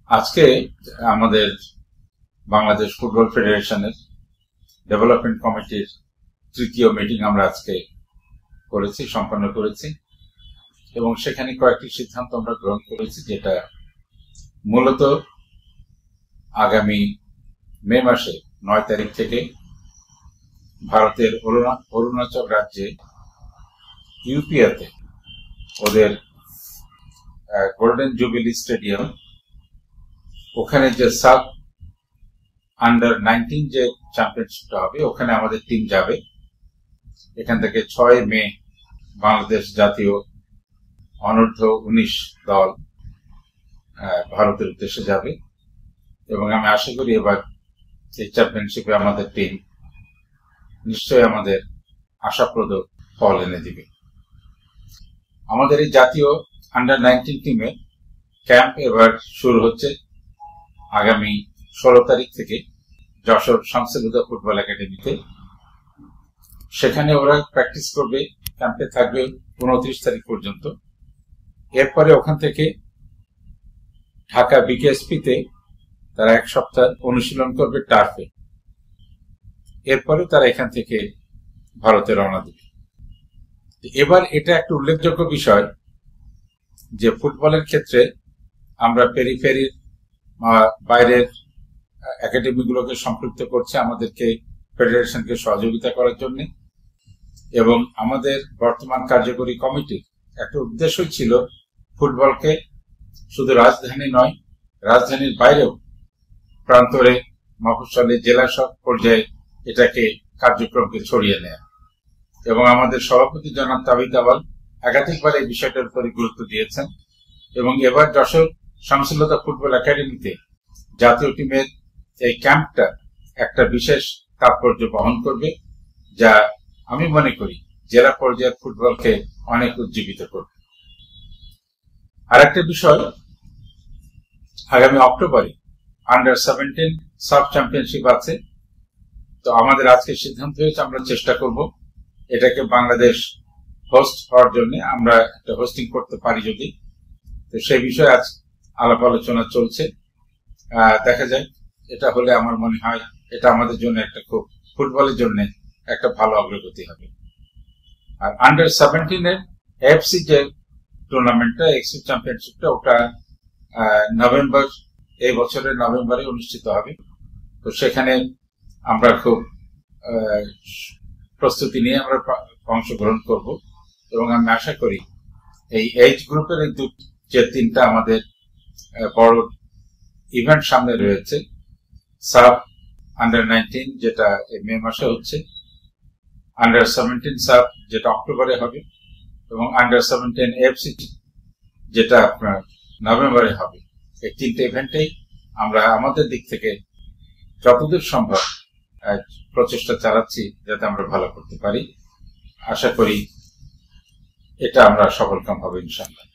আজকে আমাদের বাংলাদেশ ফুটবল ফেডারেশনের ডেভেলপমেন্ট কমিটির তৃতীয় মিটিং আমরা আজকে সম্পন্ন করেছি এবং সেখানে কয়েকটি সিদ্ধান্ত আমরা গ্রহণ করেছি, যেটা মূলত আগামী মে মাসে 9 তারিখ থেকে ভারতের অরুণাচল রাজ্যে ইউপিয়াতে ওদের গোল্ডেন জুবিলি স্টেডিয়াম, ওখানে যে সাব আন্ডার 19 যে চ্যাম্পিয়নশিপটা হবে, ওখানে আমাদের টিম যাবে। এখান থেকে 6 মে বাংলাদেশ জাতীয় অনূর্ধ্ব 19 দল ভারতের উদ্দেশ্যে যাবে এবং আমি আশা করি এবার এই চ্যাম্পিয়নশিপে আমাদের টিম নিশ্চয়ই আমাদের আশাপ্রদ ফল এনে দিবে। আমাদের এই জাতীয় আন্ডার 19 টিমে ক্যাম্প এবার শুরু হচ্ছে আগামী 16 তারিখ থেকে যশোর শামসুল হুদা ফুটবল একাডেমিতে। সেখানে ওরা প্র্যাকটিস করবে, ক্যাম্পে থাকবে 29 তারিখ পর্যন্ত। এরপরে ওখান থেকে ঢাকা বিকেএসপিতে তারা 1 সপ্তাহ অনুশীলন করবে টার্ফে। এরপরে তারা এখান থেকে ভারতে রওনা দেবে। এবার এটা একটা উল্লেখযোগ্য বিষয় যে ফুটবলের ক্ষেত্রে আমরা পেরিফেরির বাইরের একাডেমিগুলোকে সম্পৃক্ত করছে আমাদেরকে ফেডারেশনকে সহযোগিতা করার জন্য, এবং আমাদের বর্তমান কার্যকরী কমিটির একটা উদ্দেশ্য ছিল ফুটবলকে শুধু রাজধানী নয়, রাজধানীর বাইরেও প্রান্তরে, মফস্বলে, জেলা সব পর্যায়ে এটাকে কার্যক্রমকে ছড়িয়ে নেয়া। এবং আমাদের সভাপতি জনাব তাবিদ আওয়াল একাধিকবার এই বিষয়টার উপরে গুরুত্ব দিয়েছেন এবং এবার যশোর শামসুল হুদা ফুটবল একাডেমিতে জাতীয় টিমের এই ক্যাম্পটা একটা বিশেষ তাৎপর্য বহন করবে, যা আমি মনে করি জেলা পর্যায়ের ফুটবলকে অনেক উজ্জীবিত করবে। আরেকটা বিষয়, আগামী অক্টোবরে আন্ডার 17 সাব চ্যাম্পিয়নশিপ আছে। তো আমাদের আজকে সিদ্ধান্ত হয়েছে আমরা চেষ্টা করব এটাকে বাংলাদেশ হোস্ট হওয়ার জন্য আমরা একটা হোস্টিং করতে পারি যদি। তো সেই বিষয়ে আজ আলাপ আলোচনা চলছে। দেখা যায় এটা হলে আমার মনে হয় এটা আমাদের জন্য একটা খুব ফুটবলের জন্য একটা ভালো অগ্রগতি হবে। আর আন্ডার 17 এর এফসি যে টুর্নামেন্টটা, এক্সি চ্যাম্পিয়নশিপটা, ওটা নভেম্বর, এই বছরের নভেম্বরে অনুষ্ঠিত হবে। তো সেখানে আমরা খুব প্রস্তুতি নিয়ে আমরা অংশগ্রহণ করব এবং আমি আশা করি এই এইজ গ্রুপের যে 3টা আমাদের বড় ইভেন্ট সামনে রয়েছে, সাব আন্ডার 19 যেটা মে মাসে হচ্ছে, আন্ডার 17 সাব যেটা অক্টোবরে হবে, এবং আন্ডার 17 এফসি যেটা আপনার নভেম্বরে হবে। এই 3টে ইভেন্টেই আমরা আমাদের দিক থেকে যতদূর সম্ভব প্রচেষ্টা চালাচ্ছি যাতে আমরা ভালো করতে পারি। আশা করি এটা আমরা সফলকাম হবে ইনশাআল্লাহ।